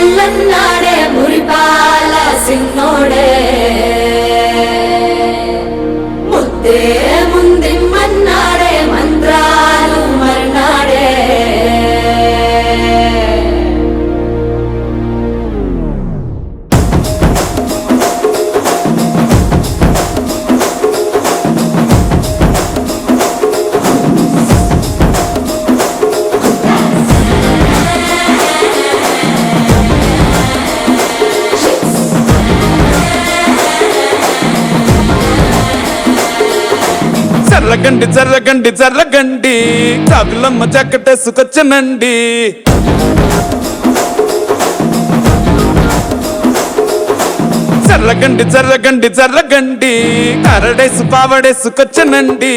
పెళ్ళన్నాడే మురిపాల సిన్నోడే ముద్దే ముందిమ్మన్నాడే మంత్రాలు మర్నాడే జర్రగండి జర్రగండి జర్రగండి కాకులమ్మ జక్కటేసుకొచ్చనండి జర్రగండి జర్రగండి జర్రగండి కరడేసు పావడేసుకొచ్చనండి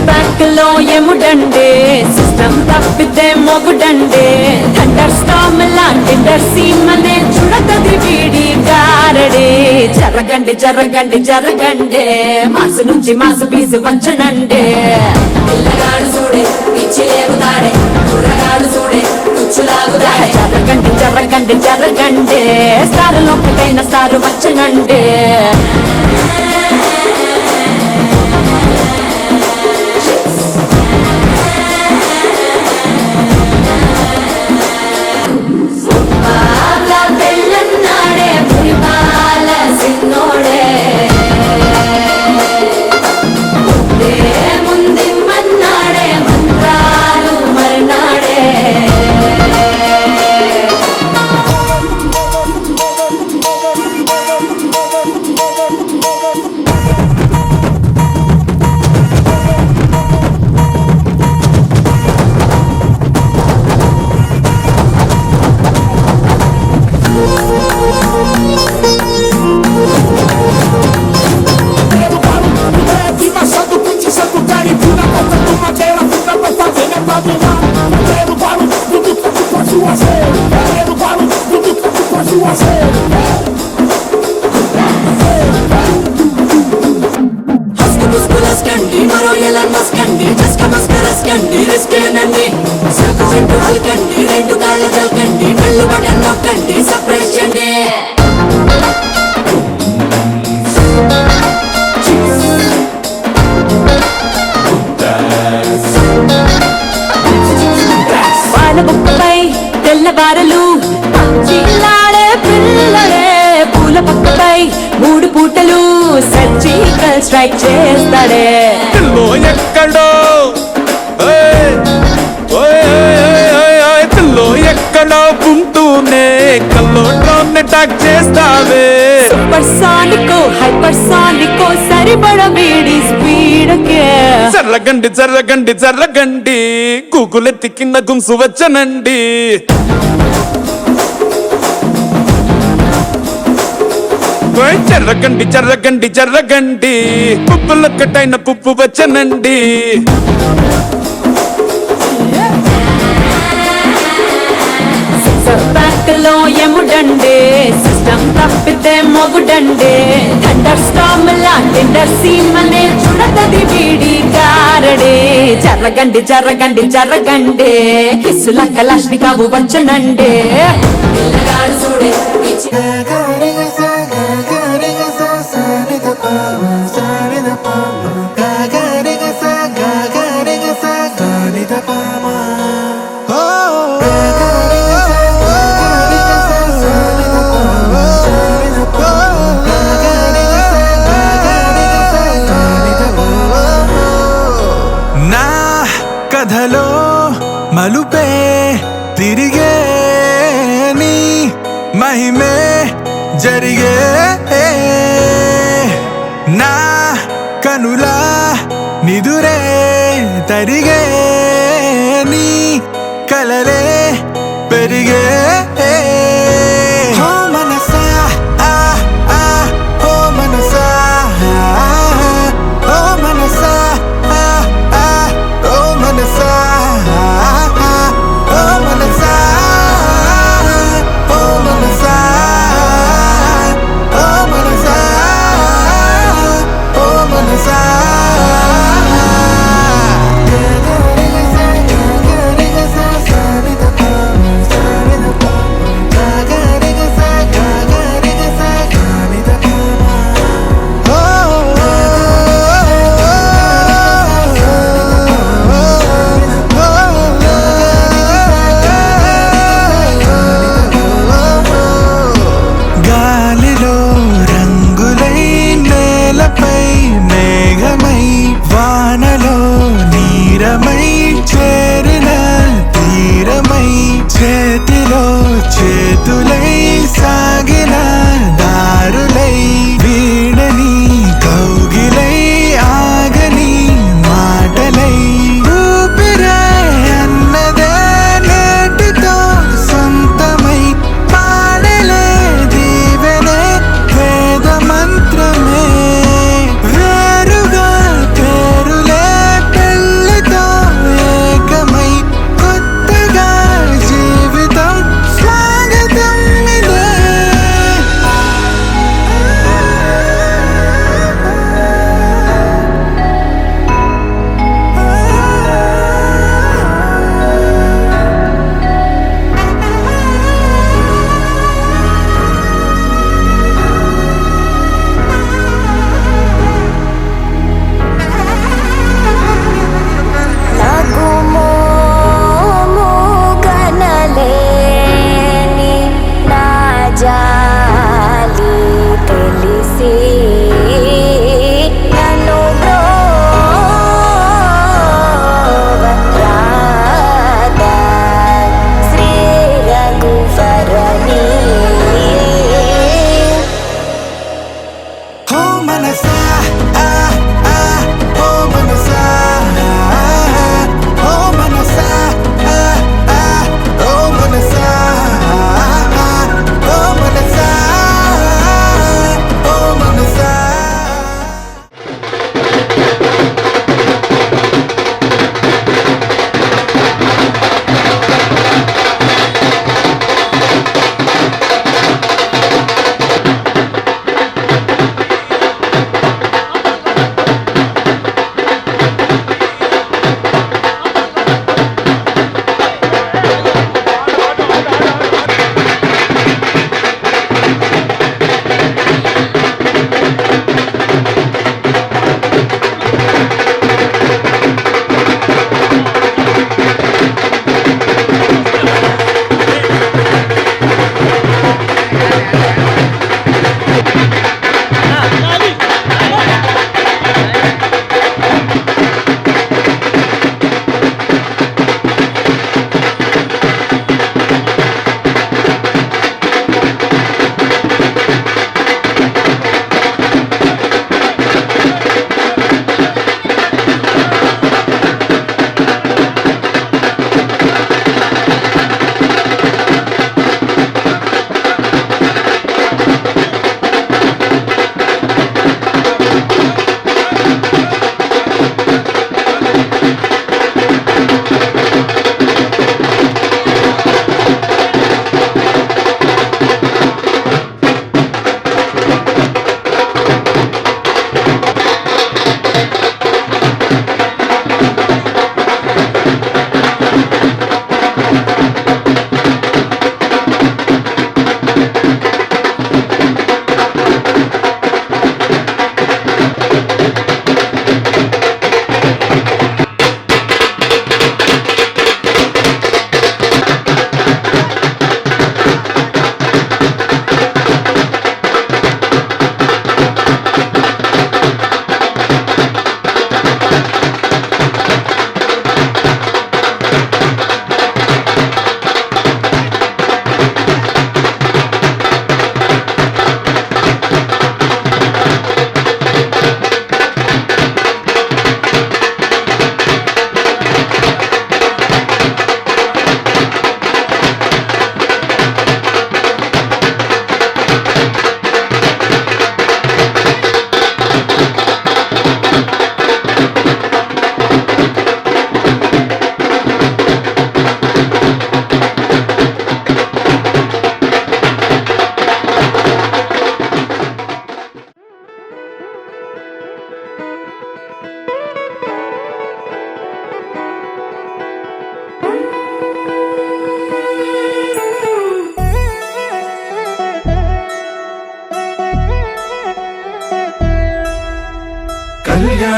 బ్యాక్లో ఎముడండే సిస్టమ్ తప్పితే మొగుడండే థండర్ స్టార్మ్ లాంటి సీమనే చుడతది వీడి గారడే జరగండి జరగండి జరగండే మాసు నుంచి మాసు పీసు పంచనండే పిల్లగాడు చూడే పిచ్చి లేగుతాడే కుర్రగాడు చూడే కుచ్చులాగుతాడే జరగండి జరగండి జరగండే స్టార్ లోకైన స్టార్ వచ్చనండే మరో ఎలా మస్కండి జస్క మస్కరస్కండి రిస్కేనండి సరుకు చెట్టు అల్కండి రెండు కాళ్ళ జల్కండి కళ్ళు బటన్ నొక్కండి సపరేట్ చేయండి వానబుక్కపై తెల్లవారలు చిల్లాడే పిల్లలే పూల పక్కపై మూడు పూటలు సర్జికల్ స్ట్రైక్ చేస్తాడే పిల్లో ఎక్కడో పిల్లో ఎక్కడో ఉంటూనే కల్లోనే టాక్ చేస్తావే సూపర్ సానికో హైపర్ సానికో సరిపడ వీడి స్పీడ్ కే జర్రగండి జర్రగండి జర్రగండి గూగులెత్తి కింద గుంసు వచ్చనండి జర్రగండి జర్రగండి జర్రగండి పుప్పులొక్కటైన పుప్పు వచ్చనండి బ్యాక్లో ఎముడండే సిస్టమ్ తప్పితే మొగుడండే థండర్ స్టార్మ్ లాంటి సీమనే చుడతది వీడి గారడే జరగండి జరగండి జరగండే కిస్సుల కలాష్ని కావు వచ్చనండే పిల్లగాడు చూడే కథలో మలుపే తిరిగే నీ మహిమే జరిగే నా కనులా నిదురే తరిగే నీ కలలే పెరిగే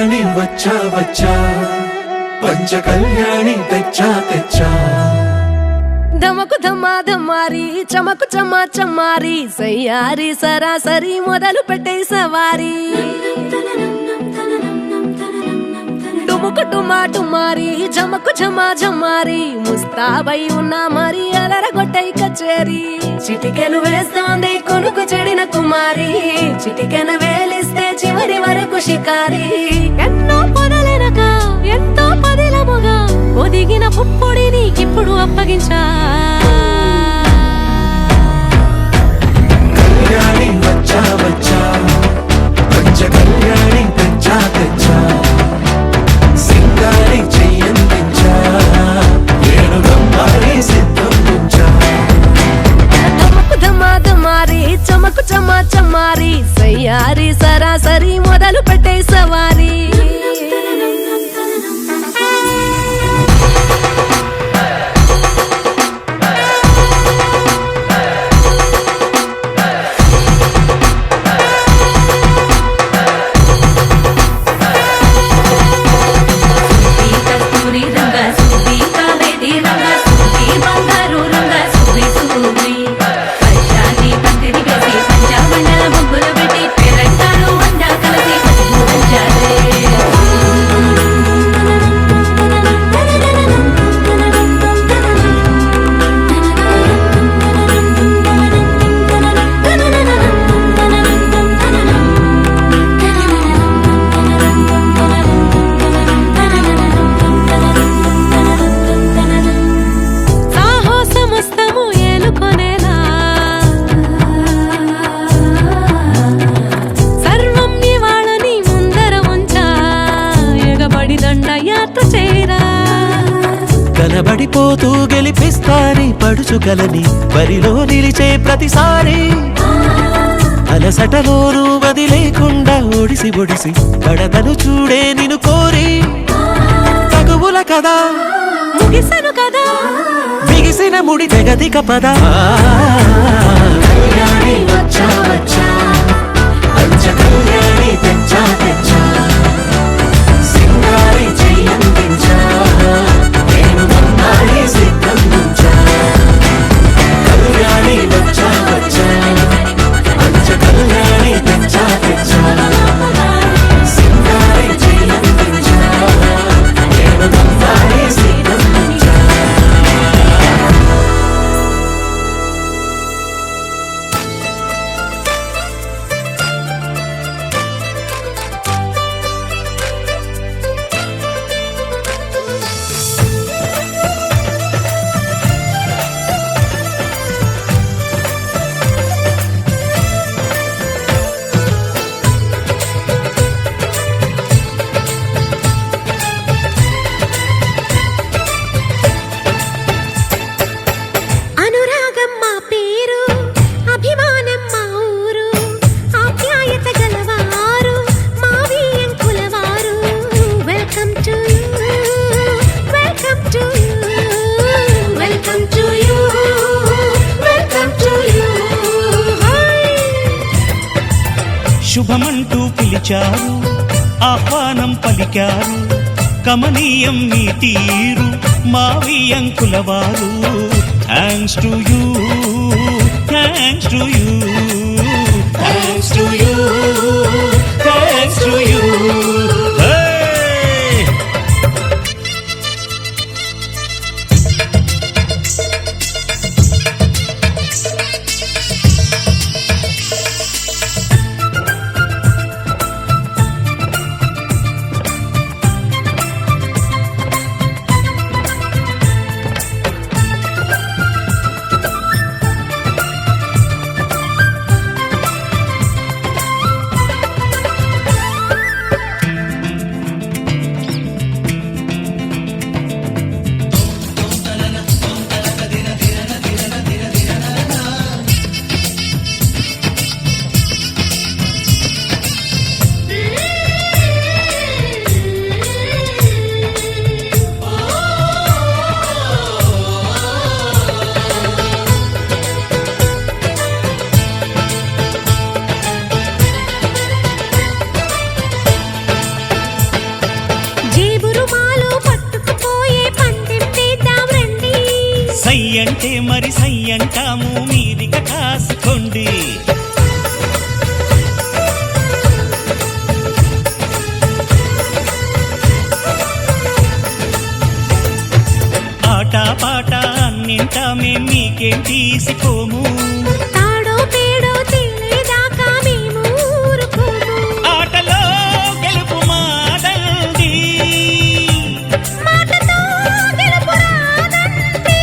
కళ్యాణి వచ్చా వచ్చా పంచ కళ్యాణి తెచ్చా తెచ్చా ధమకు ధమ్మా ధమ్మారి చమకు చమ్మా చమ్మారి సయ్యారి సరాసరి మొదలు పెట్టే సవారి డుముకు డుమా డుమారి జమకు జమా జమ్మారి ముస్తాబై ఉన్నా మరి అలరగొట్టై కచేరి చిటికెను వేస్తోంది కొనుకు చెడిన కుమారి చిటికెను వేలిస్తే చివరి వరకు షికారి ఎన్నో పొదలెనక ఎంతో పదిలముగా ఒదిగిన పుప్పొడి నీకిప్పుడు అప్పగించా కళ్యాణి వచ్చా వచ్చా పంచ కళ్యాణి తెచ్చా తెచ్చా సింగారి చెయ్యందించా ఏడుగమ్మారి సిద్ధందించా ధమకు ధమ్మా ధమ్మారి చమకు చమ్మా చమ్మారి సయ్యారి సరాసరి మొదలు పెట్టే సవారి కనబడిపోతూ గెలిపిస్తాని పడుచుకలని బరిలో నిలిచే ప్రతిసారి అలసటలోనూ వదిలేకుండా ఒడిసి ఒడిసి పడతను చూడే నిన్ను కోరి తగువుల కదా ముగిసను కదా బిగిసిన ముడి తెగదిక పద కళ్యాణి వచ్చా వచ్చా పంచ కళ్యాణి తెచ్చా తెచ్చా సింగారి చెయ్యందించా ఏడుగమ్మారి సిద్ధందించా కళ్యాణి వచ్చా వచ్చా పంచ కళ్యాణి తెచ్చా తెచ్చా సింగారి చెయ్యందించా ఏడుగమ్మారి సిద్ధందించా అనురాగం మా పేరు అభిమానం మా ఊరు ఆప్యాయత గలవారు మా వియంకులవారు welcome to you welcome to you welcome to you welcome to you శుభమంటూ పిలిచారు ఆహ్వానం పలికారు కమనీయం మీ తీరు మావియంకుల వారు thanks to you thanks to you thanks to you thanks to you అంటే మరి సై అంటాము మీదిక కాసుకోండి. ఆట పాట అన్నింటా మేం మీకేం తీసిపోము. తాడో పేడో తెలియదాకా మేము ఊరుకోము. ఆటలో గెలుపు మాదండి, మాటతో గెలుపు రాదండి.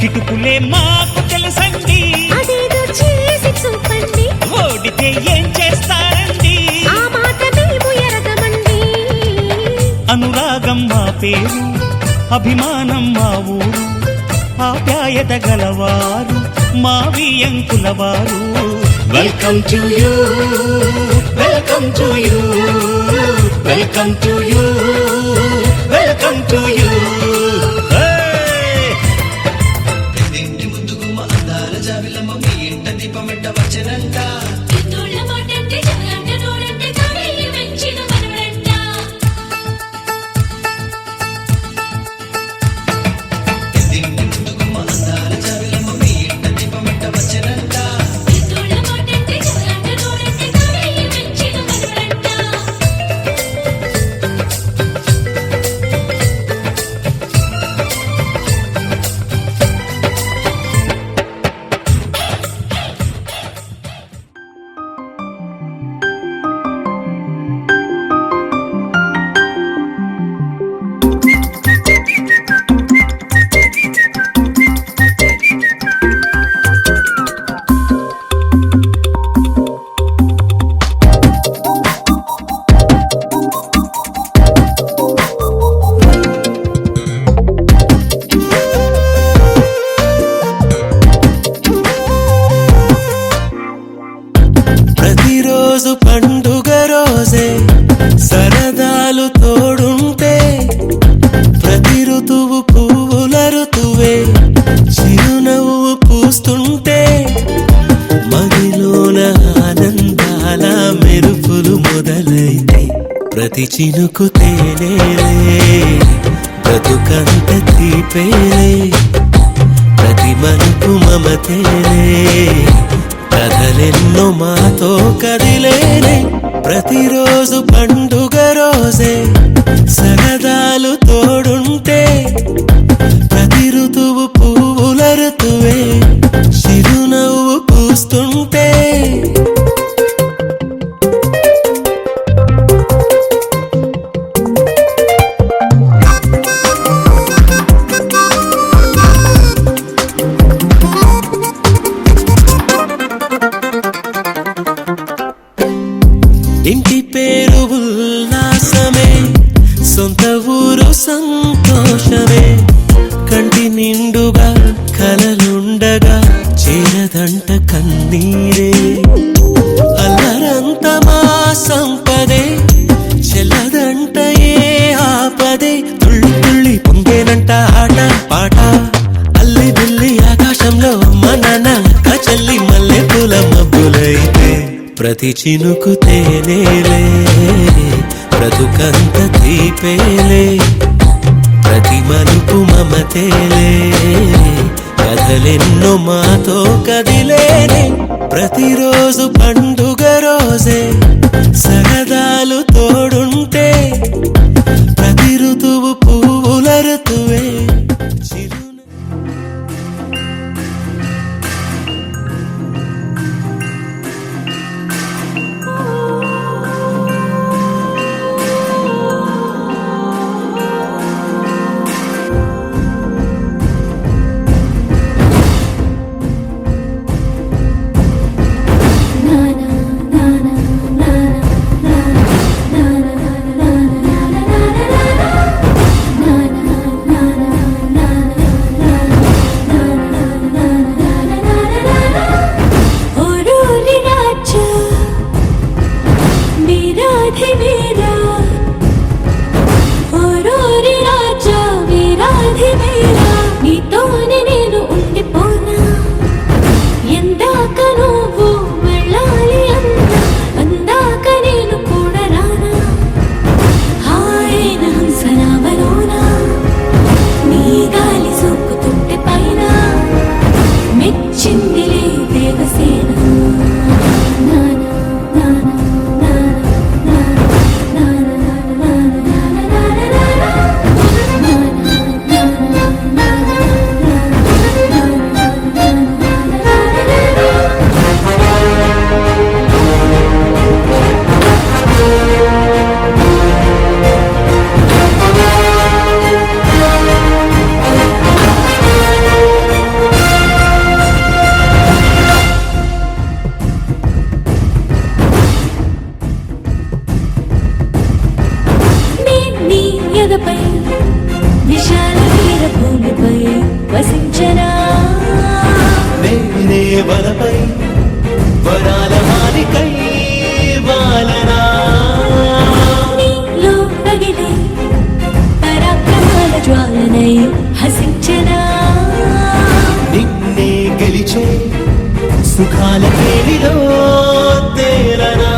కిటుకులే మాకు తెలుసండి, అదేదో చేసి చూపండి. ఓడితే ఏం చేస్తారండి. ఆ మాట మేము ఎరగమండి. అనురాగం మా పేరు, అభిమానం మా ఊరు, ఆప్యాయత గలవారు మా వియంకులవారు. Welcome to you, welcome to you, welcome to you, welcome to you. ఇన్నోళ్ళ మాటంటే జగలంట నోడంటే తాడేయి వెంచిన మనవడంట. ఇన్నోళ్ళ మాటంటే జగలంట నోడంటే తాడేయి వెంచిన మనవడంట. ప్రతిరోజు పండుగ రోజే సరదాలు తోడుంటే, ప్రతి ఋతువు పువ్వుల ఋతువే చిరునవ్వు పూస్తుంటే, మదిలోన ఆనందాల మెరుపులు మొదలైతే, ప్రతి చినుకు తేనేలే బ్రతుకంత తీపేలే, ప్రతి మలుపు మమతేలే కథలెన్నో మాతో కదిలేనే. ప్రతిరోజు పండుగ రోజే సరదాలు తోడుంటే, ప్రతి ఋతువు పువ్వుల ఋతువే చిరునవ్వు పూస్తుంటే, ఇంటి పేరు ఉల్లాసమే, సొంత ఊరు సంతోషమే, కంటి నిండుగా కలలుండగా చేరదంట కన్నీరే. అల్లరంత మా సంపదే చెల్లదంట ఏ ఆపదే, తుళ్ళి తుళ్ళి పొంగేనంట ఆట పాట, అల్లి బిల్లి ఆకాశంలో మన నాన్న చెల్లి మల్లె పూల మబ్బులైతే, ప్రతి చినుకు తేనేలే బ్రతుకంత తీపేలే, ప్రతి మలుపు మమతేలే కథలెన్నో మాతో కదిలేనే. ప్రతిరోజు పండుగ రోజే సరదాలు తోడుంటే, ప్రతి ఋతువు పువ్వుల ఋతువే చిరు నానా నానా నానా నానా నానా సుఖాల కేలిలో తేలనా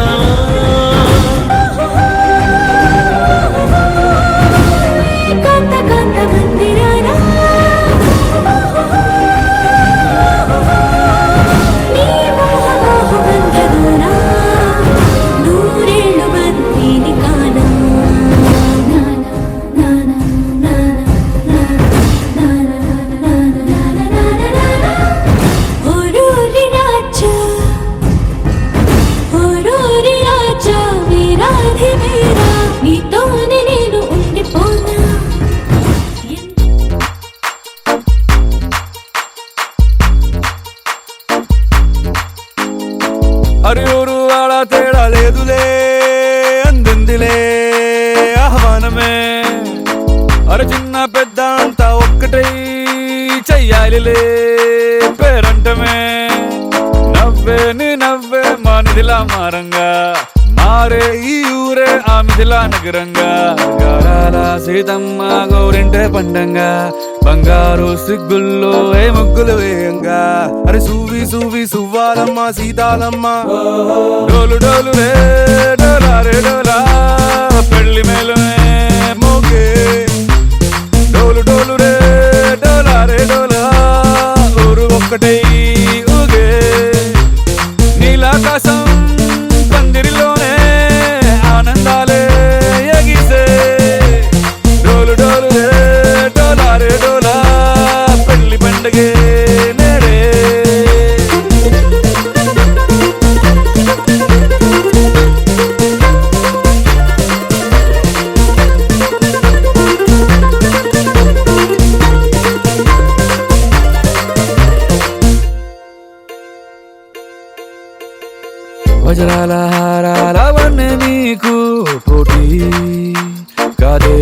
కాంత కాంత మందిరానా నీ మోహ మోహ బంధనానా నూరేళ్ళు బంతిని కానా నానా ఓరూరి రాజా ఓరూరి రాజా వీరాధి వీరా నీతోనే నేను ఉండిపోనా అరే ఊరు వాడ తేడా లేదులే అందిందిలే ఆహ్వానమే అరే చిన్న పెద్ద అంతా ఒక్కటై చెయ్యాలిలే పేరంటమే నవ్వే నీ నవ్వే మానిదిలా మారంగా మారే ఈ ఊరే ఆమిదిలా నగరంగా గారాల సీతమ్మ గౌరింటే పండంగా బంగారు సిగ్గుల్లో ఏ ముగ్గులు వేయంగా అరే సూవి సూవి సువ్వాలమ్మ సీతాలమ్మ డోలు డోలు రే డోలా రే డోలా పెళ్లి మేలునే మోగే డోలు డోలు రే డోలా రే డోలా ఊరు ఒక్కటై ఊగే నీలాకాశం పందిరిలోనే ఆనందాలే ఎగిసే డోలు డోలు రే డోలా రే డోలా పెళ్లి పండగే నేడే వజ్రాల హారాల వన్నె నీకు పోటీ కాదే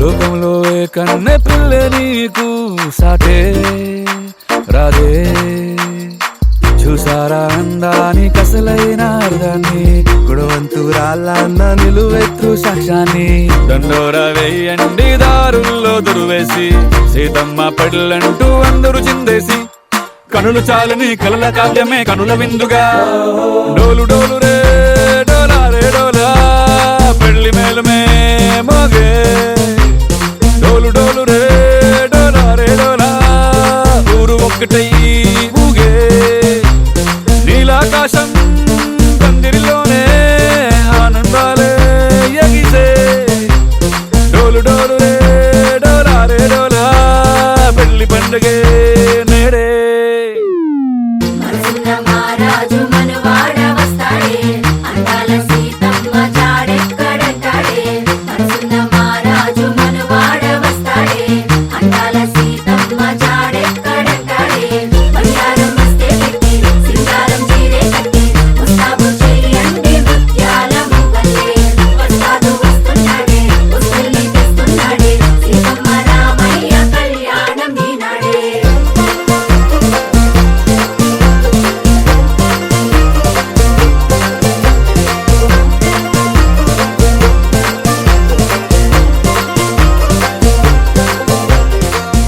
లోకంలో ఏ కన్నె పిల్ల నీకు సాటే రాదే చూసారా అందాని కసలైన అర్థాన్ని గుణవంతురాళ్ళ అన్న నిలువెత్తు సాక్ష్యాన్ని దండోర వేయండి దారుల్లో దురువేసి సీతమ్మ పెళ్ళంటూ అందరూ చిందేసి కనులు చాలని కలల కావ్యమే కనుల విందుగా డోలు డోలు రే డోలా రే డోలా పెళ్లి మేలుమే మోగే డోలు డోలు రే డోలా రే డోలా ఊరు ఒక్కటై ఊగే నీలాకాశం పందిరిలోనే ఆనందాలే ఎగిసే డోలు డోలు రే డోలా రే డోలా పెళ్లి పండుగే నేడే మనసున్న మహారాజు మనవాడ వస్తాడే అందాల సీతమ్మ జాడెక్కడంటాడే మనసున్న మహారాజు మనవాడ వస్తాడే అందాల సీతమ్మ జాడెక్కడంటాడే బంగారం వస్తే పెట్టి సింగారం చీరే కట్టి ముస్తాబు చేయండి ముత్యాల మువ్వలే వస్తాడు వస్తున్నాడే వస్తుల్ని తెస్తున్నాడే సీతమ్మ రామయ్య కళ్యాణం ఈనాడే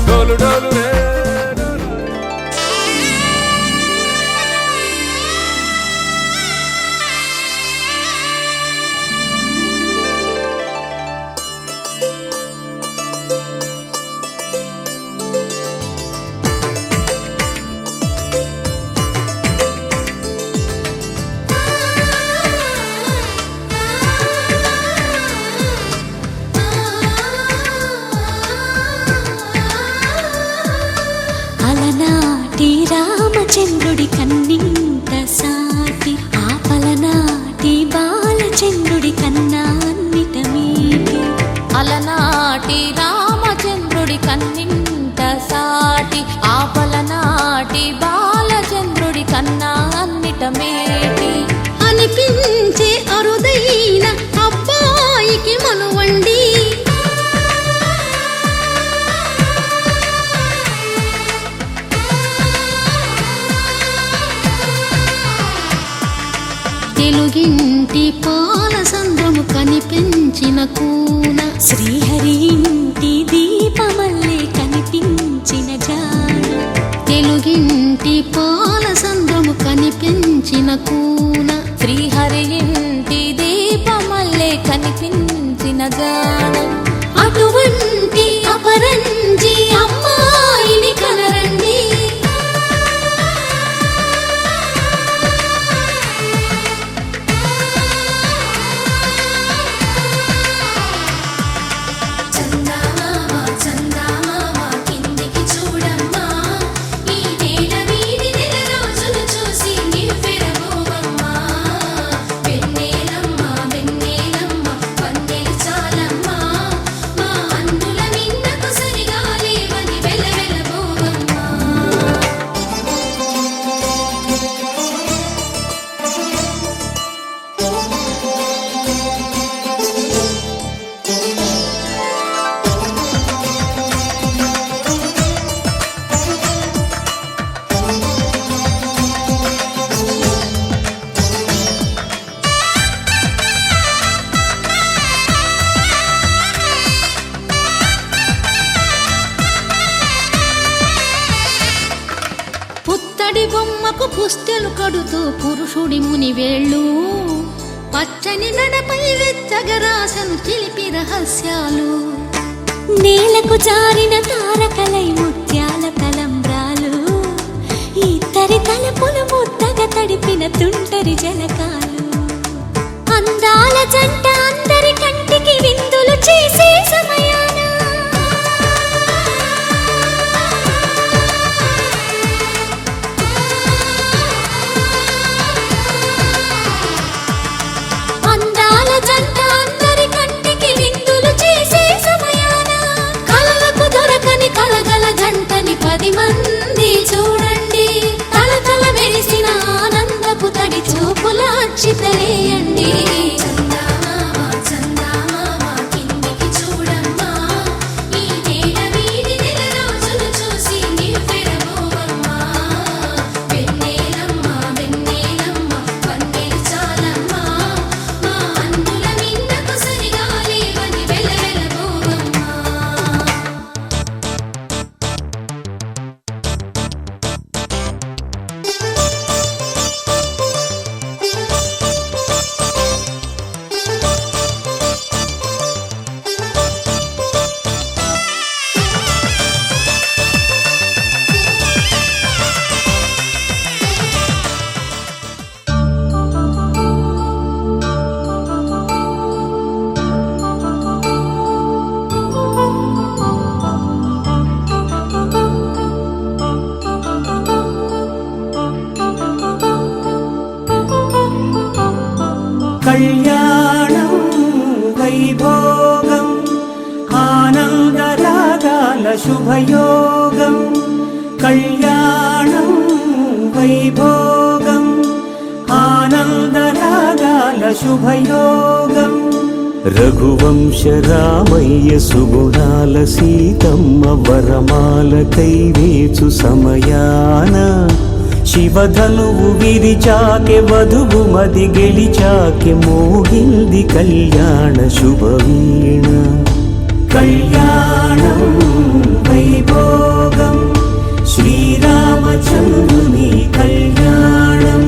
డోలు డోలు రే డోలు. అలనాటి రామచంద్రుడి కన్నింత సాటి ఆపలనాటి బాలచంద్రుడి కన్నా అన్నిట మీటి అలనాటి రామచంద్రుడి కన్నింట సాటి ఆపలనాటి బాలచంద్రుడి కన్నా అన్నిట మేటి అనిపించే అరుదైన అబ్బాయికి మనువండి తెలుగింటి పాలసంద్రము కనిపించిన కూన శ్రీహరి ఇంటి దీపమల్లే కనిపించిన జాన తెలుగింటి పాల కనిపించిన కూన శ్రీహరి ఇంటి దీపమల్లే కనిపించిన జాడ అటువంటి అపరంజి అమ్మాయిని కనరండి. చందమామ చందమామ కిందికి చూడమ్మా, ఈ నేల వీడి నెల రోజులు చూసి నివ్వెరబోవమ్మా. వెన్నెలమ్మ వెన్నెలమ్మ వన్నెలు చాలమ్మా, మా అన్నుల నిన్నకు సరిగా లేవని వెలవెలబోవమ్మా. పుత్తడి బొమ్మకు పుస్తెలు కడుతూ పురుషుడి ముని వేళ్ళు, పచ్చని నడపై వెచ్చగరాసను చిలిపి రహస్యాలు. నేలకు జారిన తారకలై ముత్యాల తలంబ్రాలు, ఇద్దరి తలపులు ముద్దగా తడిపిన తుంటరి జలకాలు. అందాల జంట అందరి కంటికి విందులు చేసే సమయాన అందాల జంట అందరి కంటికి విందులు చేసే సమయాన కలలకు దొరకని కలగల జంటని 10 మంది చూడండి. తలతల మెరిసిన ఆనందపు తడి చూపుల అక్షితలేయండి. చందమామ చందమామ కిందికి చూడమ్మా, ఈ నేల వీడి నెల రోజులు చూసి నివ్వెరబోవమ్మా. వెన్నెలమ్మ వెన్నెలమ్మ వన్నెలు చాలమ్మా, మా అన్నుల నిన్నకు సరిగా లేవని వెలవెలబోవమ్మా. కళ్యాణం వైభోగం ఆనందరాగాల శుభయోగం. కళ్యాణం వైభోగం ఆనందరాగాల శుభయోగం. రఘువంశ రామయ్య సుగుణాల సీతమ్మ వరమాల కైవేచు సమయాన శివధనువు విరిచాకె వధువు మది గెలిచాకె మోగింది కళ్యాణ శుభవీణ. కళ్యాణం వైభోగం శ్రీరామచంద్రుని కళ్యాణం.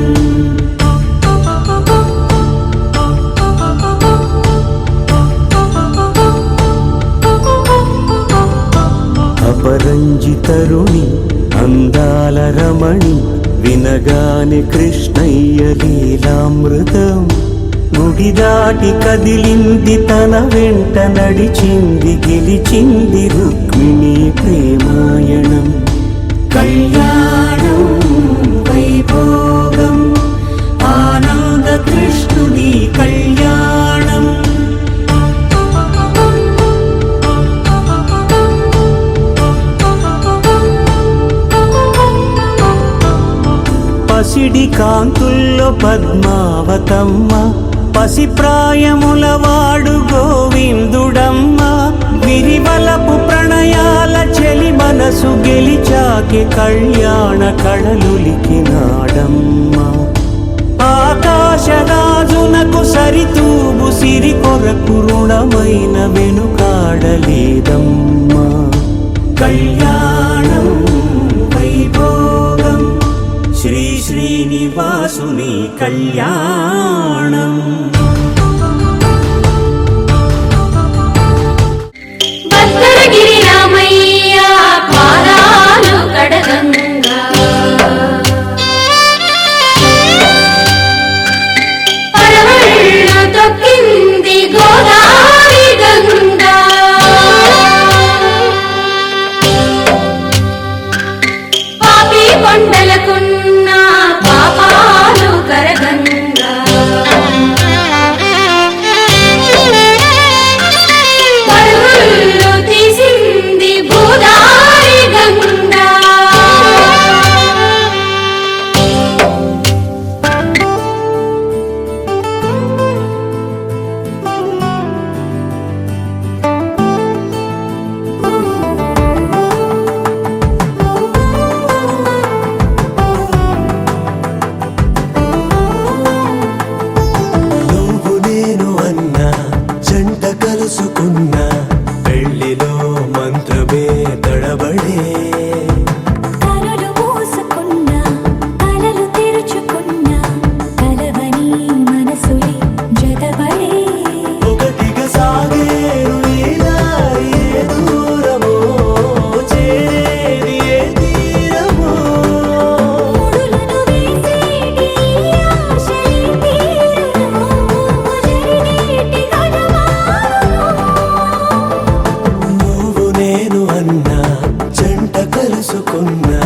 అపరంజి తరుణి అందాల రమణి వినగానే కృష్ణయ్య లీలామృతం. గుడి దాటి కదిలింది తన వెంట నడిచింది గెలిచింది రుక్మిణి ప్రేమాయణం. కళ్యాణం వైభోగం ఆనంద కృష్ణుడి కళ్యాణం. పసిడి కాంతుల్లో పద్మావతమ్మ పసిప్రాయముల వాడు గోవిందుడమ్మ. విరివలపు ప్రణయాల చెలి మనసు గెలిచాకే కళ్యాణ కళలులికినాడమ్మ. ఆకాశరాజునకు సరితూబు సిరి కొరకు రుణమైన వెనుకాడలేదమ్మా. కళ్యాణం వైభోగం శ్రీ శ్రీనివాస శ్రీనివాసుని కళ్యాణం. భద్రగిరి రామయ్య పాదాలు కడగంగా పరవళ్ళు తొక్కింది గోదావరి గంగా పాపి కొండలకున్న పాపాలు కరగంగా పరుగులు తీసింది భూదారి గంగా నువ్వు నేను అన్నా జంట కలుసుకున్నా పెళ్లిలో మంత్రమే తడబడే కనులు మూసుకున్నా కలలు తెరుచుకున్నా కలవని మనసులే జతబడే ఒకటిగా సాగేరు ఈ దారి ఏ దూరమో చేరేది ఏ తీరమో ముడులను వేసేటి ఆశలే తీరును జరిగేటి గడమారును నువ్వు నేను అన్నా జంట కలుసుకున్నా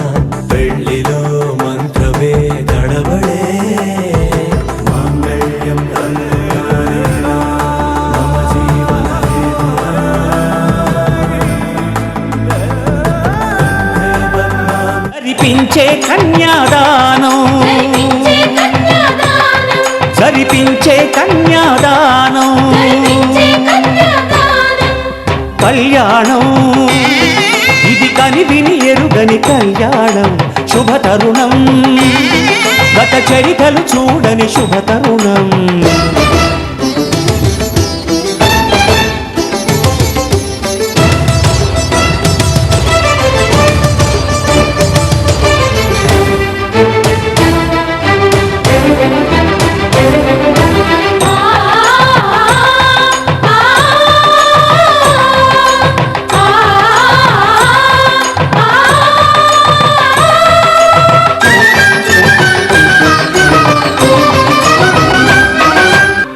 పెళ్లిలో మంత్రమే తడబడే మాంగళ్యం తంతునానేనా మమ జీవన జరిపించే కన్యాదానం, జరిపించే కన్యాదానం, కళ్యాణం ఇది కనివిని ఎరుగని కళ్యాణం. శుభతరుణం గత చరితలు చూడని శుభతరుణం.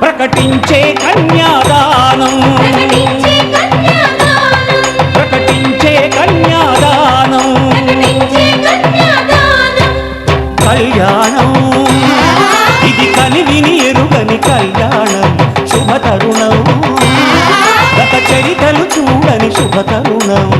ప్రకటించే కన్యాదానం, ప్రకటించే కన్యాదానం, కళ్యాణం ఇది కనివిని ఎరుగని కళ్యాణం. శుభతరుణం గత చరితలు చూడని శుభతరుణం.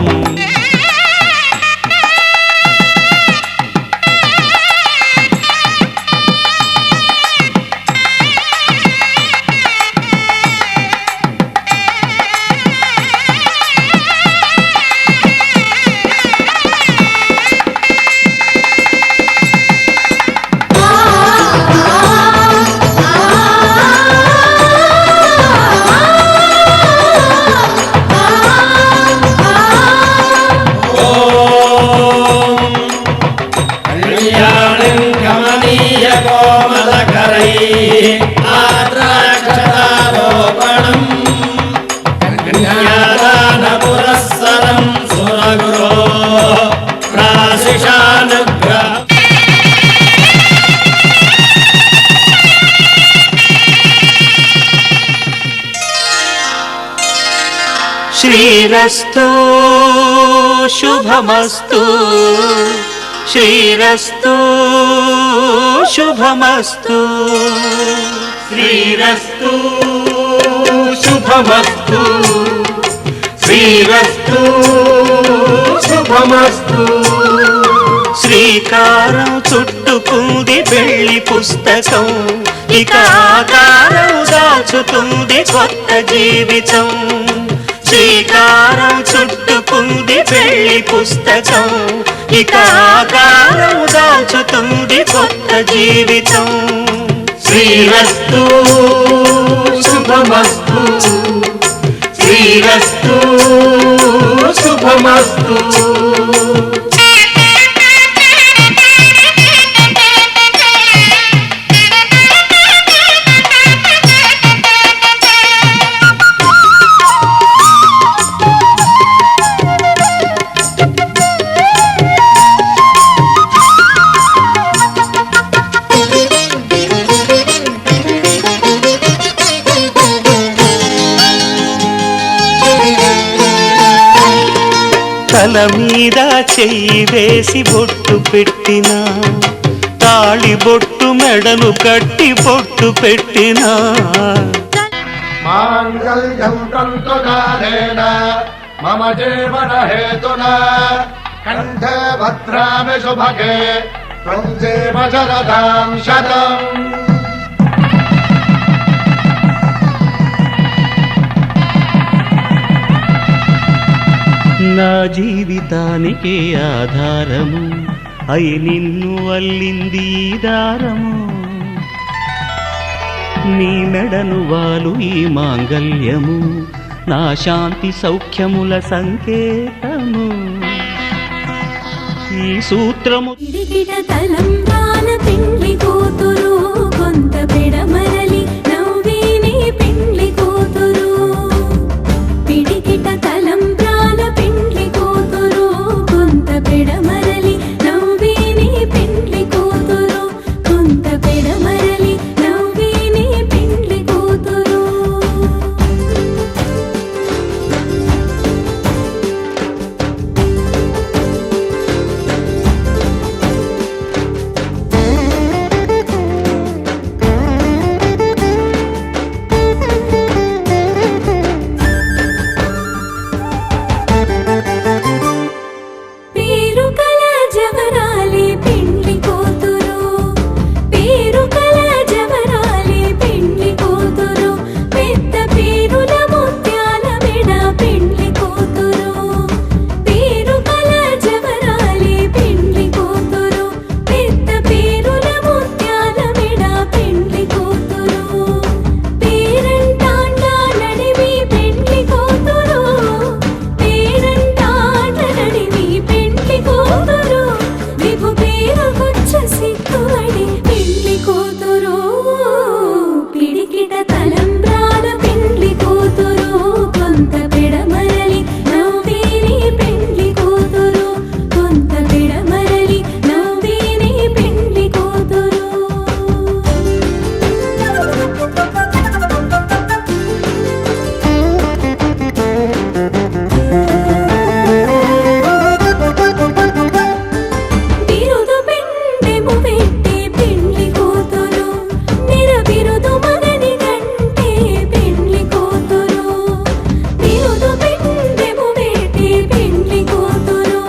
శ్రీరస్తు శుభమస్తు, శ్రీరస్తు శుభమస్తు, శ్రీరస్తు శుభమస్తు, శ్రీరస్తు శుభమస్తు. శ్రీకారం చుట్టుకుంది పెళ్లి పుస్తకం, ఇక ఆకారం దాచుతుంది కొత్త జీవితం. శ్రీకారం చుట్టుకుంది పెళ్లి పుస్తకం, ఇక ఆకారం దాచుతుంది కొత్త జీవితం. శ్రీరస్తు శుభమస్తు, శ్రీరస్తు శుభమస్తు. తల మీద చెయ్యి వేసి బొట్టు పెట్టినా తాళి బొట్టు మెడను కట్టి బొట్టు పెట్టినా మాంగళ్యం తంతుకారేణ మమ జీవన హేతునా కంఠే భద్రామి శుభగే త్వం జీవ శరదాం శతం. నా జీవితానికి ఆధారము అయి నిన్ను అల్లింది ఈ దారము నీ మెడను వాలు ఈ మాంగల్యము నా శాంతి సౌఖ్యముల సంకేతము ఈ సూత్రము పిడికిట తలంబ్రాల పెండ్లి కూతురు కొంత పెడమరలి నవ్వేనే పెండ్లి కూతురు. పిడికిట తలంబ్రాల పెండ్లి కూతురు కొంత పెడమరలి నవ్వేనే పెండ్లి కూతురు. కొంత పెడమరలి నవ్వేనే పెండ్లి కూతురు. పేరుకల జవరాలి పెండ్లి కూతురు. పేరుకల జవరాలి పెండ్లి కూతురు. పెద్ద పేరుల ముత్యాల మెడ పెండ్లి కూతురు. పేరుకల జవరాలి పెండ్లి కూతురు. పెద్ద పేరుల ముత్యాల మెడ పెండ్లి కూతురు. పేరంటాండ నడివి పెండ్లి కూతురు. పేరంటాండ నడివి పెండ్లి కూతురు. విభు పేరుకొచ్చ సిక్కువడి పెండ్లి కూతురు. పిడికిట తలంబ్రాల పెండ్లి కూతురు కొంత పెడమరలి నవ్వేనే పెండ్లి కూతురు. కొంత పెడమరలి నవ్వేనే పెండ్లి కూతురు. బిరుదు పెండెము పెట్టే పెండ్లి కూతురు. నిర బిరుదు మగని గంటే పెండ్లి కూతురు. బిరుదు పెండెము పెట్టే పెండ్లి కూతురు.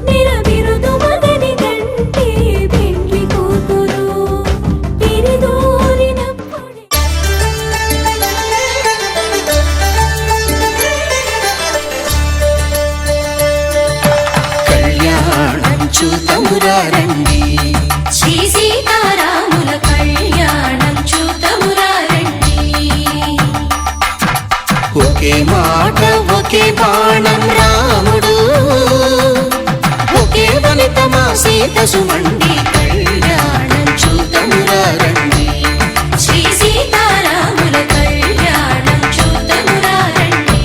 నిర బిరుదు మగని గంటే పెండ్లి కూతురు. పిరిదూరినప్పుడే కళ్యాణం చూతమురారండి శ్రీ సీతారాముల కళ్యాణం చూతమురారండి. ఒకే మాట ఒకే బాణం రాముడు ఒకే వనిత మా సీత సుమండి కళ్యాణం చూతమురారండి శ్రీ సీతారాముల కళ్యాణం చూతమురారండి.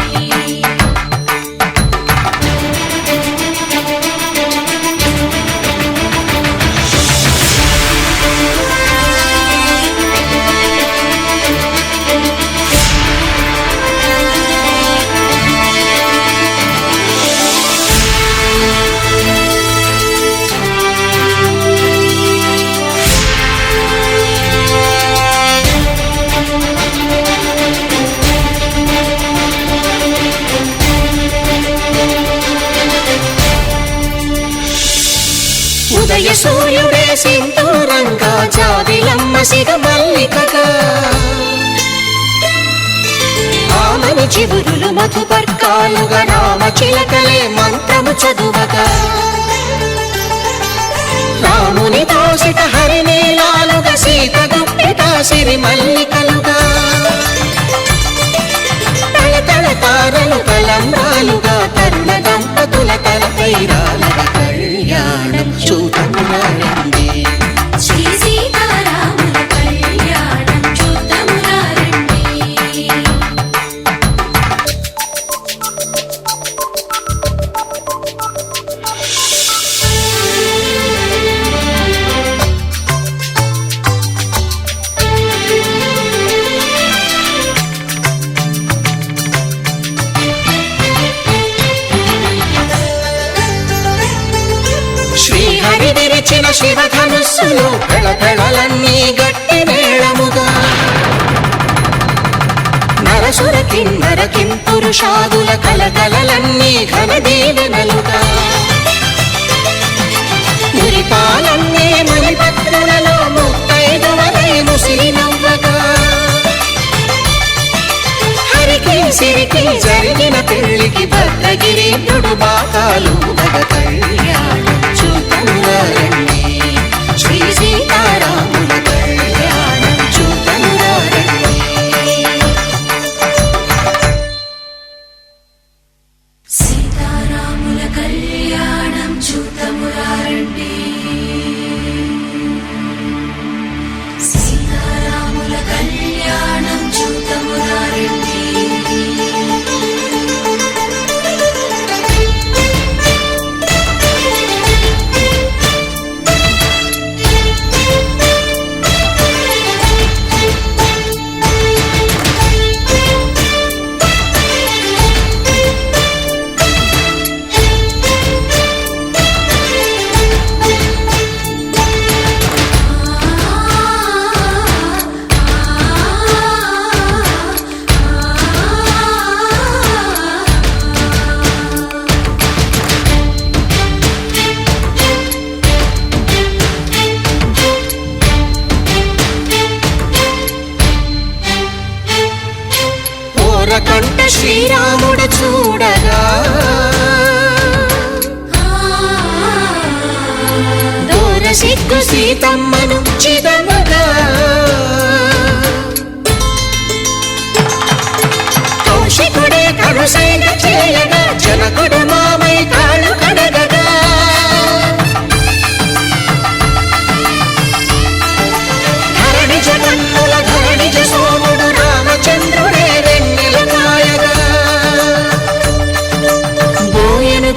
ఉదయ సూర్యుడే సింధూరంగా జాబిలమ్మ సిగ మల్లికగా ఆమని చివురులు మధుపర్కాలుగా రామ చిలకలే మంత్రము చదువగా రాముని దోసిట హరినీలాలుగా సీత గుప్పిట సిరి మల్లికలుగా తల తల తారలు తలంబ్రాలుగా తరుణ దంపతుల తలపైరాలుగా కళ్యాణం చూతమురారండి శ్రీ సీతారాముల కళ్యాణం చూతమురారండి. విరిచిన శివధనుస్సులు పెళపెళలన్నీ గట్టి మేళముగా నరసుర కిన్నర కింపురుషాదుల కలకలలన్నీ ఘన దీవెనలుగా మురిపాలన్నీ మునిపత్రులలో ముత్తైదువలై ముసిరి నవ్వగా హరికి సిరికి జరిగిన పెళ్లికి భద్రగిరి నుడు బాకాలు భగ కళ్యాణం చూతమురారండి శ్రీ సీతారాముల కళ్యాణం చూతమురారండి సీతారాముల కళ్యాణం చూతమురారండి సీతారాముల కళ్యాణం చూతమురారండి కంట శ్రీరాముడు చూడగా దూర సిగ్గు సీతమ్మను చిదమగా కౌశికుడే కరుసైన చేయగా జనకుడు మామై కాళ్ళు కడగగా ధరణి జగన్నుల ధరణి సోముడు రామచంద్రుడే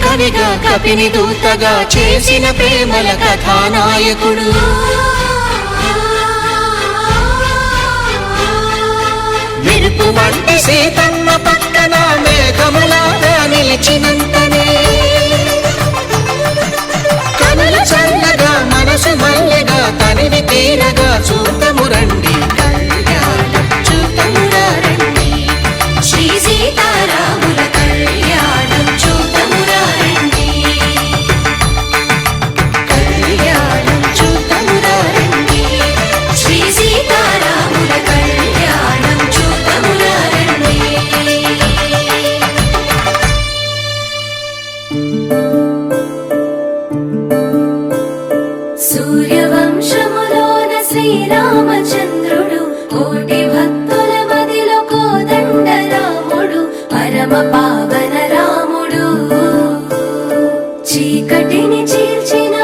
కవిగా కపిని దూతగా చేసిన ప్రేమల కథానాయకుడు మెరుపు వంటి సీతమ్మ పక్కన మేఘములాగా నిలిచినంతనే కనుల చల్లగా మనసు మల్లెగా తనివి తీరగా చూతమురండి కళ్యాణం చూతమురారండి శ్రీ సీతారాముల కళ్యాణం చూతమురారండి కళ్యాణం చూతమురారండి శ్రీ సీతారాముల కళ్యాణం చూతమురారండి సూర్యవంశములోన శ్రీరామచంద్రుడు కోటి భక్తుల మదిలో కోదండ రాముడు పరమ పావన రాముడు చీకటిని చీల్చిన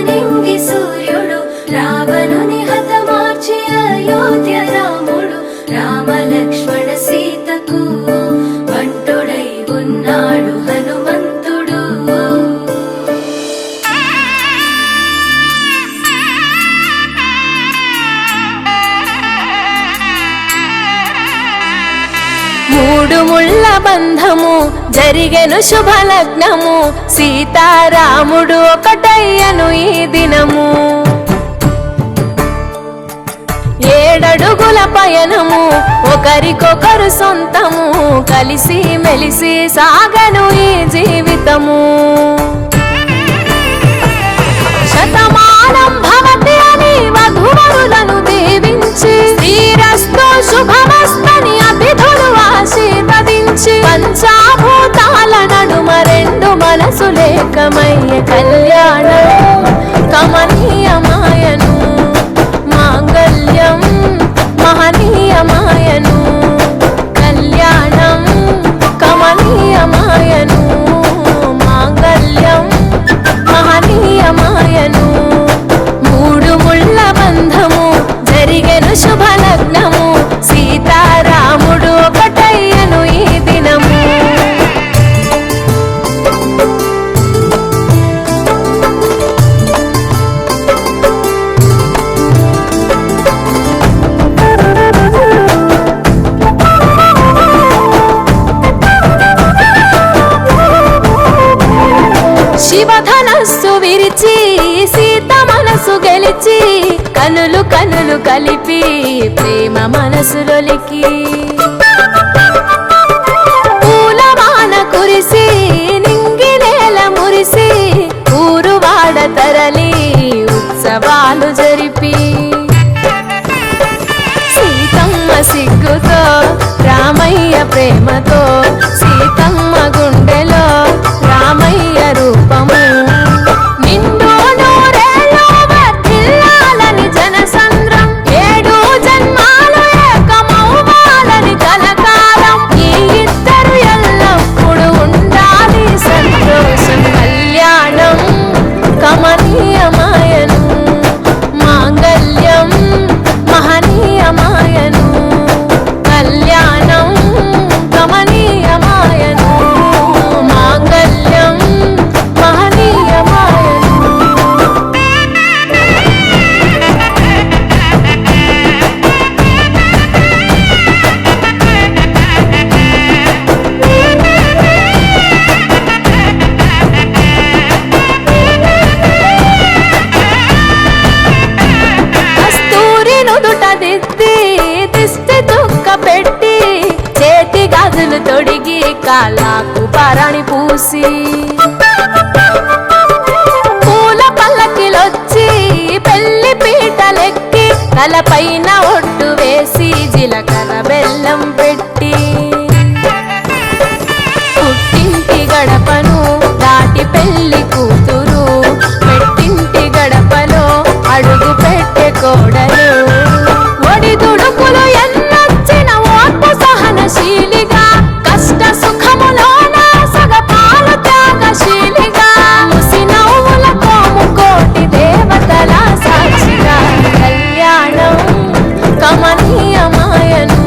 నింగి సూర్యుడు రావణుని హతమార్చి అయోధ్య రాముడు రామ లక్ష్మణ సీతకు బంటుడై ఉన్నాడు హనుమంతుడు మూడు ముళ్ళ బంధము జరిగెను శుభలగ్నము సీతారాముడు ఒకటయ్యను ఈ దినము 7 అడుగుల పయనము ఒకరికొకరు సొంతము కలిసి మెలిసి సాగను ఈ జీవితము శతమానం భవతి అని వధువరులను దీవించి శ్రీరస్తు శుభమస్తని అతిథులు ఆశీర్వదించి పంచాభూతాల నడుమ 2 మనసులేకమయ్య కళ్యాణం కమనీయమాయను మాంగళ్యం మహనీయమాయను కళ్యాణం కమనీయమాయను మాంగళ్యం మహనీయమాయను 3 ముళ్ళ బంధము జరిగెను శుభలగ్నము సీతారాముడు ఒకటయ్యను ఈ దినము శివధనస్సు విరిచి సీత మనసు గెలిచి కనులు కనులు కలిపి ప్రేమ మనసులొలికి పూలవాన కురిసి నింగి నేల మురిసి ఊరువాడ తరలి ఉత్సవాలు జరిపి సీతమ్మ సిగ్గుతో రామయ్య ప్రేమతో సీతమ్మ గుండెలో రామయ్య రూపము నిండు నూరేళ్ళు వర్ధిల్లాలని జనసంద్రం 7 జన్మాలు ఏకమవ్వాలని కలకాలం ఈ ఇద్దరు ఎల్లప్పుడు ఉండాలి సంతోషం కళ్యాణం కమనీయమాయను మాంగళ్యం మహనీయమాయను కళ్యాణం గమనీయమాయను మాంగళ్యం మహనీయమాయను కస్తూరి నుదుట దిద్ది దిష్టి చుక్క పెట్టి చేతి గాజులు తొడిగి కాళ్ళకు భరణి పూసి పూల పల్లకిలొచ్చి పెళ్లి పీటలెక్కి తలపైన ఒట్టు వేసి జీలకర్ర బెల్లం పెట్టి పుట్టింటి గడపను దాటి పెళ్లి కూతురు పెట్టింటి గడపలో అడుగు పెట్టే కోడలు ఒడిదుడుకులు ఎన్నొచ్చిన ఓర్పు సహనశీలిగా కష్ట సుఖములోన సగపాలు త్యాగశీలిగా ముసి నవ్వుల కోము కోటి దేవతల సాక్షిగా కళ్యాణం కమనీయమాయను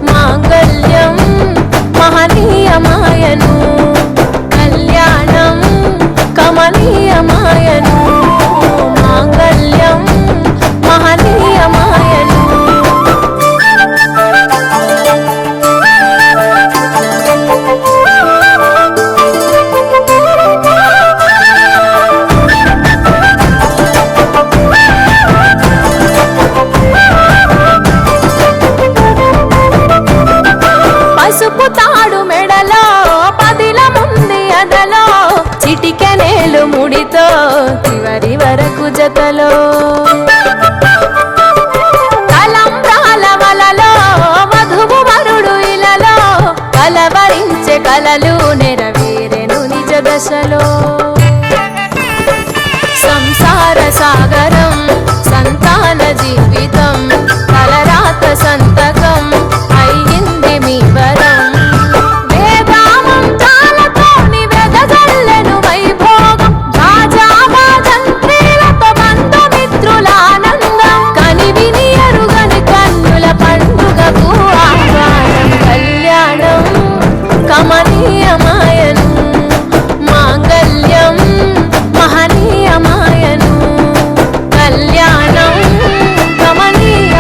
మాంగళ్యం మహనీయమాయను కళ్యాణం కమనీయమాయను మాంగళ్యం మహనీయమాయను పసుపు తాడు మెడలో పదిల ముంది అదలో చిటికెనేలు ముడితో చివరి వరకు జతలో తలంబ్రాల వలలో వధువు వరుడు ఇలలో కలవరించే కలలు నెరవేరెను నిజ దశలో సంసార సాగరం సంతాన జీవితం తలరాత సంతకం అయ్యింది మీ వరం వేదామంతాలతో నివెదజల్లెను వైభోగం రాజావాజంత్రీలతో బంధుమిత్రుల ఆనందం కనివిని ఎరుగని కన్నుల పండుగకు ఆహ్వానం కళ్యాణం కమనీయమాయను మాంగళ్యం మహనీయమాయను కళ్యాణం కమనీయ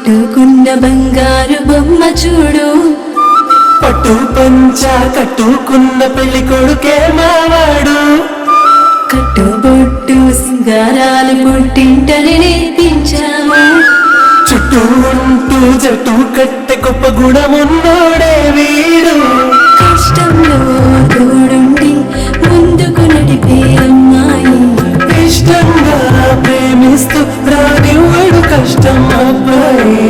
పెట్టుకున్న బంగారు బొమ్మ చూడు, పట్టు పంచ కట్టుకున్న పెళ్లి కొడుకే మావాడు, కట్టుబొట్టు సింగారాలు పుట్టింటని నేర్పించాము, చుట్టూ ఉంటూ జట్టు కట్టె గొప్ప గుణమున్నోడే వీడు, కష్టంలో తోడుండి ముందుకు నడిపే అమ్మాయి, ఇష్టంగా ప్రేమిస్తూ రానివ్వడు కష్టం అబ్బాయి.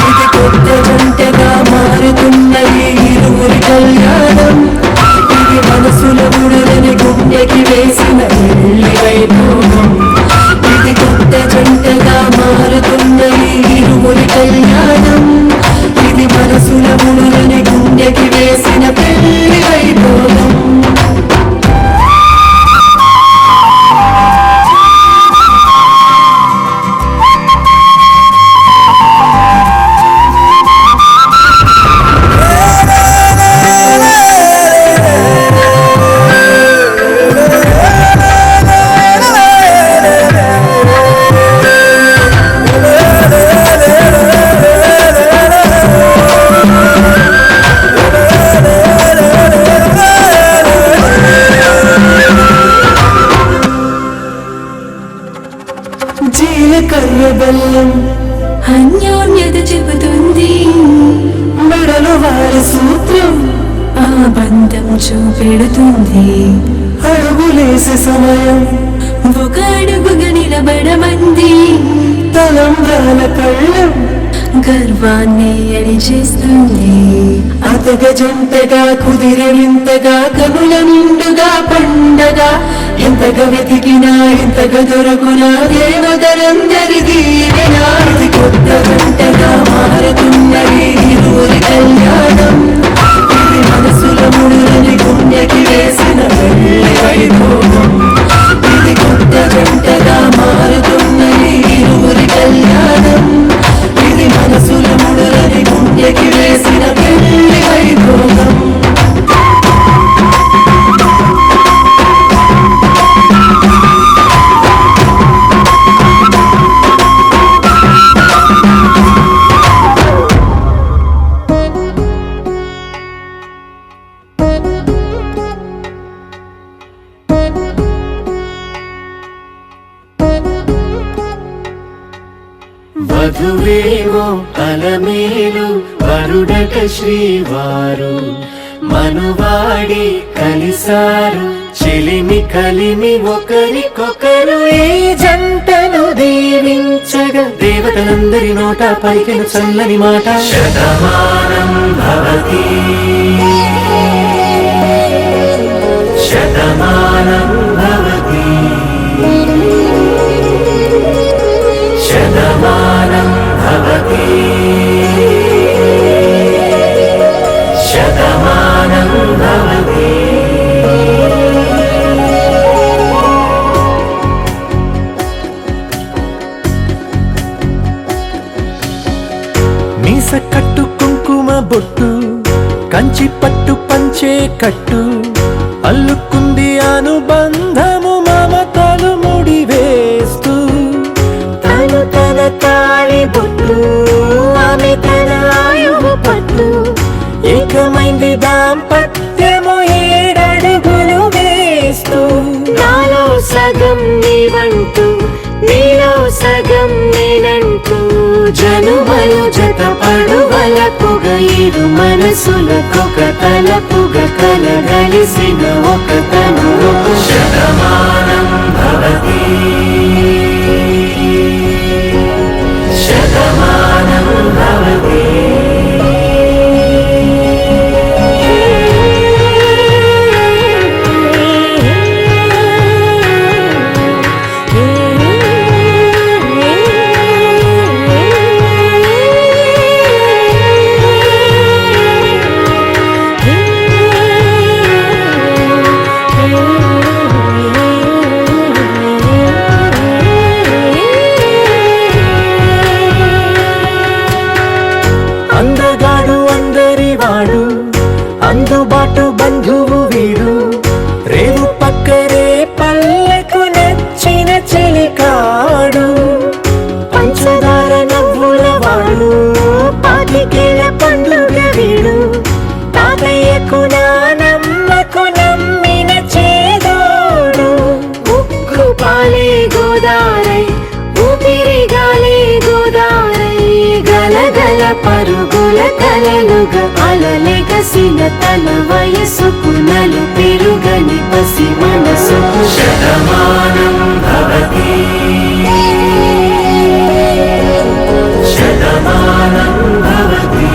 ఇది కొత్త జంటగా మారుతున్న ఈ ఇరువురి కళ్యాణం, ఇది మనసుల ముడులని గుండెకి వేసిన పెళ్లి వైభోగం. ఇది కొత్త జంటగా మారుతున్న ఈ ఇరువురి కళ్యాణం, ఇది మనసుల ముడులని గుండెకి వేసిన పెళ్లి వైభోగం. జీలకర్ర బెల్లం అన్యోన్యత చెబుతుంది, మెడలు వారి సూత్రం ఆ బంధం చూపెడుతుంది, అడుగులేసే సమయం ఒక అడుగుగా నిలబడమంది, తలంబ్రాల కళ్ళం గర్వాన్ని అణిచేస్తుంది, అతగ జంటగా కుదిరే వింతగా కనుల నిండుగా పండగ, ఎంతగా వెతికినా ఎంతగా దొరకునా దేవతలందరి దీవెనా. ఇది కొత్త జంటగా మారుతున్న ఈ ఇరువురి కళ్యాణం, ఇది మనసుల ముడులని గుండెకి వేసిన పెళ్లి వైభోగం. ఇది కొత్త జంటగా మారుతున్న ఈ ఇరువురి కళ్యాణం, ఇది మనసుల ముడులని గుండెకి వేసిన పెళ్లి వైభోగం. వధువేమో అలమేలు వరుడట శ్రీవారు, మనువాడి కలిసారు చెలిమి కలిమి ఒకరికొకరు. ఈ జంటను దీవించగా దేవతలందరి నోట పలికిన చల్లని మాట, శతమానం భవతి శతమానం భవతి శతమానం భవతి శతమానం భవతి. మీస కట్టు కుంకుమ బొట్టు కంచి పట్టు పంచే కట్టు, అల్లుకుంది అనుబంధము మమతలు ముడివేస్తూ, తను తన తాళి బొట్టు ఆమె తన ఆయువు పట్టు, ఏకమైంది దాంపత్యము 7 అడుగులు వేస్తూ. నాలో సగం నీవంటూ నీలో సగం నేనంటూ, జనుమలు జత పడువలపుగ ఇరు మనసులకొక తలపుగ కలగలిసిన ఒక తను. శతమానం భవతి శతమానం భవతి. పరుగుల కలలుగా అలలెగసిన తన వయసుకు నలు పెరుగని పసి మనసుకు శతమానం భవతి శతమానం భవతి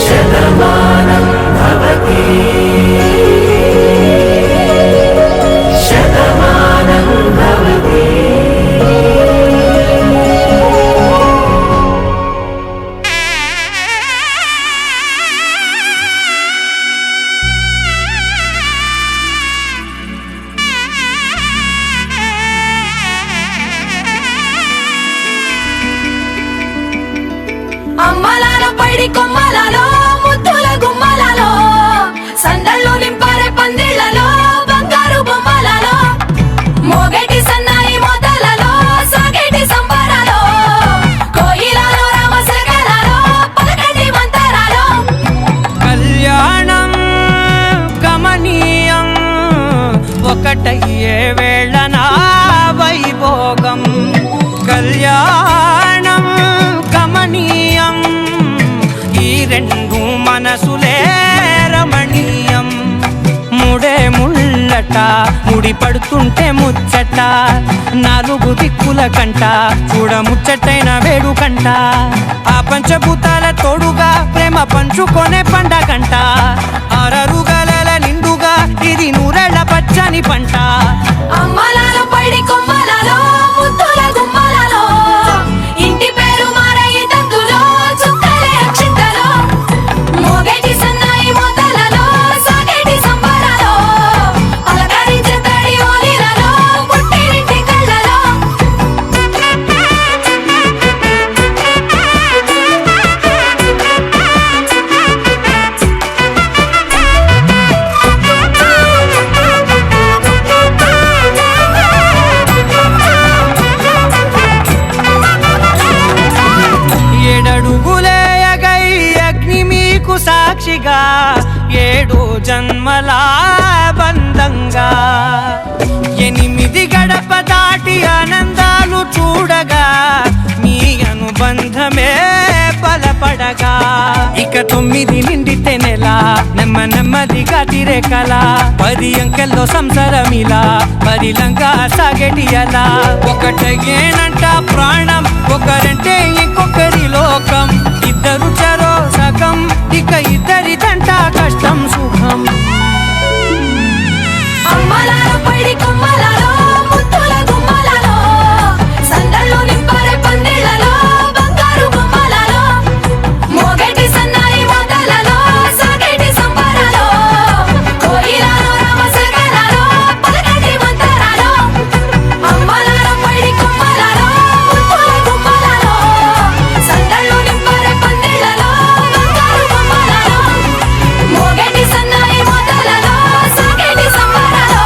శతమానం భవతి శతమానం భవతి. అమ్మలాల పైడి కొమ్మలలో ముద్దుల గుమ్మలలో సందళ్ళు నింపారే పందిళ్లలో బంగారు బొమ్మలలో మోగేటి సన్నాయి మొదలలో సాగేటి సంబరాలో కోయిలలో రామశకలలో పలకటి మంతరాలో కళ్యాణం గమనీయం ఒకటయ్యే వేళ నా వైభోగం కళ్యాణం గమనీయం ఈ రెండు మనసులే రమణీయం ముడే ముళ్ళట ముడి పడుతుంటే ముచ్చట నాలుగు దిక్కుల కంట చూడ ముచ్చటైన వేడుకంట ఆ పంచభూతాల తోడుగా ప్రేమ పంచుకొనే పండగంట ఆరరుగల నిండుగా ఇది నూరెళ్ళ పచ్చని పంట అమ్మలాల పైడి కొమ్మలలో ముద్దుల గుమ్మలలో ఇంటి పేరు మారయి తందులో చుక్కలే అక్షింతలో మోగేటి సన్నాయి మొదలలో సాగేటి సంబరాలో పలకరించే తడి ఓలిలలో పుట్టినింటి కళ్ళలో ఏడడుగులేయగై అగ్ని మీకు సాక్షిగా ఏడు జన్మల బంధంగా 8 గడప దాటి ఆనందాలు చూడగా మీ అనుబంధమే బలపడగా ఇక 9 నిండితే నెల నెమ్మదిగా తిరేకల 10 అంకెల్లో సంసారమిలా పరిలంగా సాగేటి అలా ఒకటేనంట ప్రాణం ఒకరంటే ఇంకొకరి లోకం ఇద్దరు చరో సగం ఇక ఇద్దరిదంట కష్టం సుఖం అమ్మలాల పైడి కొమ్మలలో ముద్దుల గుమ్మలలో సందళ్ళు నింపారే పందిళ్లలో బంగారు బొమ్మలలో మోగేటి సన్నాయి మొదలలో సాగేటి సంబరాలో కోయిలలో రామశకలలో పలకటి మంతరాలో అమ్మలాల పైడి కొమ్మలలో ముద్దుల గుమ్మలలో సందళ్ళు నింపారే పందిళ్లలో బంగారు బొమ్మలలో మోగేటి సన్నాయి మొదలలో సాగేటి సంబరాలో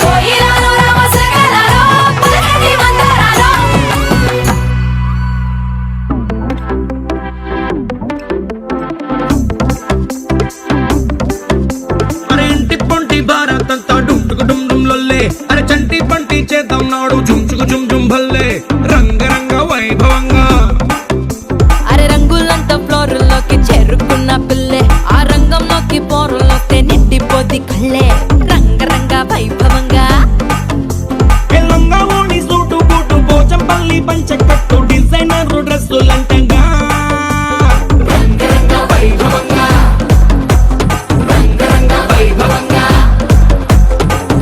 కోయిలలో రామశకలలో పలకటి మంతరాలో అరే ఇంటి పొంటి భారతంతా డుంటుకు డుమ్ డుమ్ లొల్లే అరే చంటి పంటి చేద్దాం నాడు చుంచుకు జుమ్ జుమ్ భల్లే రంగరంగ వైభవంగా అరే రంగులంతా ఫ్లోర్లోకి చేరుకున్న పిల్లే ఆ రంగంలోకి పోరులోకి నిండిపోది కళ్ళే రంగరంగ వైభవంగా ఎల్లంగా ఓణి సూటు బూటు పోచంపల్లి పంచకట్టు డిజైనర్ డ్రెస్సులంటంగా రంగరంగ వైభవంగా రంగరంగ వైభవంగా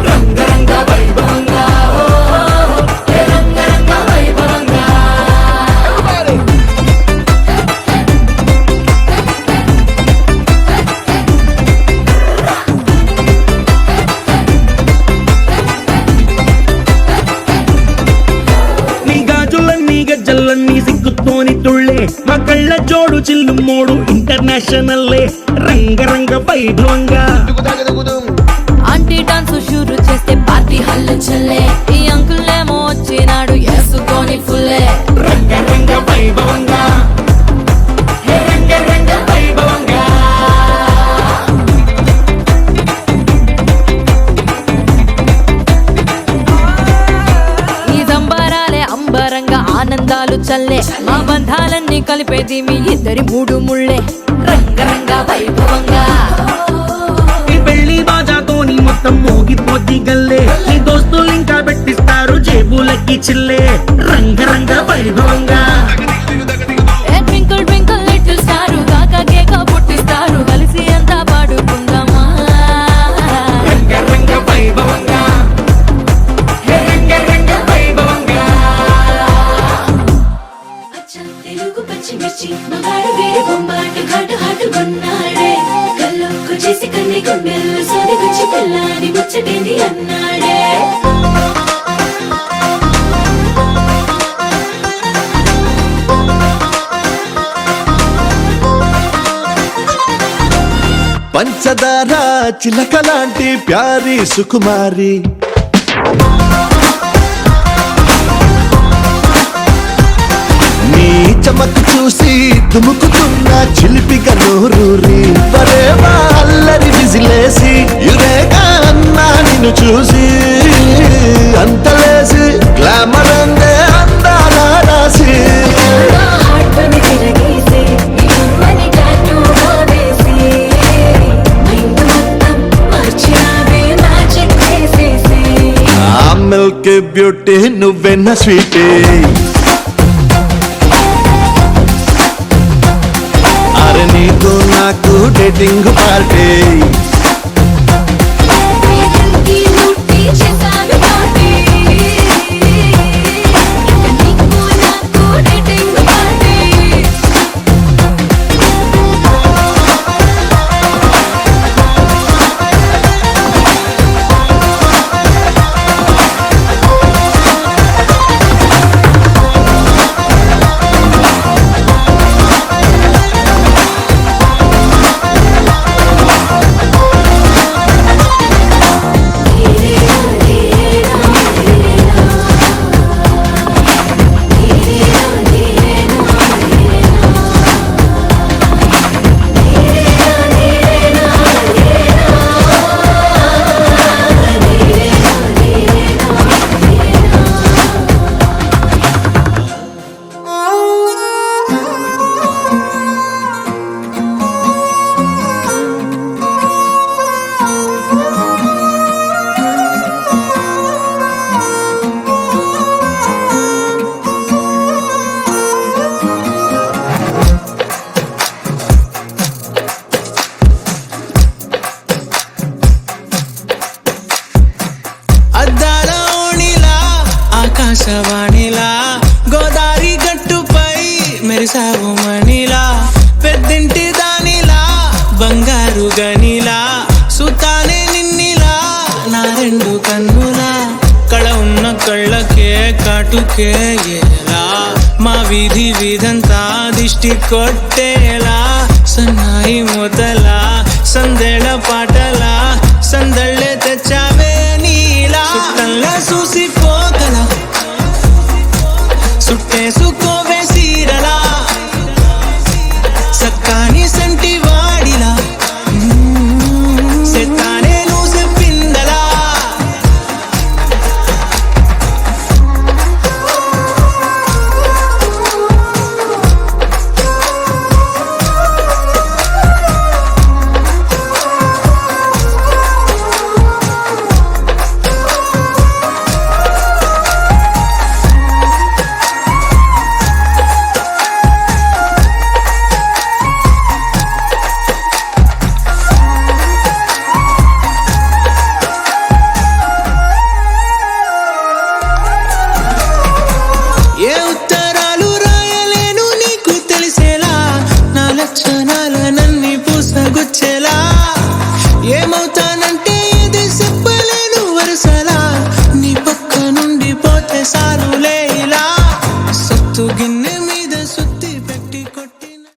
రంగరంగ వైభవంగా రంగరంగ వైభవంగా నీ గాజులన్నీ గజ్జలన్నీ సిగ్గుతోని తుళ్ళే మా కళ్ళ జోడు చిల్లు మోడు ఇంటర్నేషనల్లే రంగరంగ వైభవంగా ఆంటీ డాన్స్ షూరు చేస్తే పార్టీ హల్లు చల్లే ఈ అంకులేమో వచ్చినాడు వేసుకొని ఫుల్లే రంగరంగ వైభవంగా రంగరంగ వైభవంగా ఈ సంబరాలే అంబరంగా ఆనందాలు చల్లే మా బంధాలన్నీ కలిపేది మీ ఇద్దరి మూడు ముళ్ళే రంగరంగ వైభవంగా ఈ పెళ్లి బాజాతోని మొత్తం మోగిపోద్ది గల్లే నీ దోస్తులు ఇంకా పెట్టిస్తారు జేబులకి చిల్లే రంగరంగ వైభవంగా ట్వింకిల్ ట్వింకిల్ లిటిల్ స్టార్ కాకా కేక పుట్టిస్తారు కలిసి అంతా పాడుకుందామా రంగరంగ వైభవంగా రంగరంగ వైభవంగా తెలుగు పచ్చిమిర్చి మగాడు వేడి బొమ్మాట ఘాటు హాటు కొన్నాడే కళ్ళొక్కు చేసి కన్ని గుండెల్లో సోది గుచ్చి పిల్లాని ముచ్చటింది అన్నాడే పంచదార చిలక లాంటి ప్యారి సుకుమారి నీ చమకు చూసి దుముకుతున్న చిలిపిగా నోరూరి పరేవా అల్లరి విజిలేసి యురేగా అన్నా నిన్ను చూసి అంతలేసి గ్లామర్ అందే అందాల రాసి మిల్క్ బ్యూటీ నువ్వెన్న స్వీటీ అరే నీకు నాకు డేటింగ్ పార్టీ ఆకాశవాణిలా గోదారి గట్టుపై మెరిసావు మణిలా పెద్దింటి దానిలా బంగారు గనిలా సుతానే నిన్నిలా నా రెండు కన్నులా కళ ఉన్న కళ్ళకే కాటుకే ఎలా మా వీధి వీధంతా దిష్టి కొట్టేలా సన్నాయి మొదలా సందేళ పాటలా సందళ్ళే తెచ్చావే నీలా సుట్టంలా చూసిపోగల సుట్టేసుకోవే సీరలా సక్కాని సంటి వాడిలా సెత్తానే నువ్వు చెప్పిందలా ఏ ఉత్తరాలు రాయలేను నీకు తెలిసేలా నా లక్షణాలనన్నీ పూసగుచ్చేలా ఏమవుతానంటే ఏది చెప్పలేను వరుసలా నీ పక్క నుండి పోతే సారులే ఇలా సత్తు గిన్నె మీద సుత్తు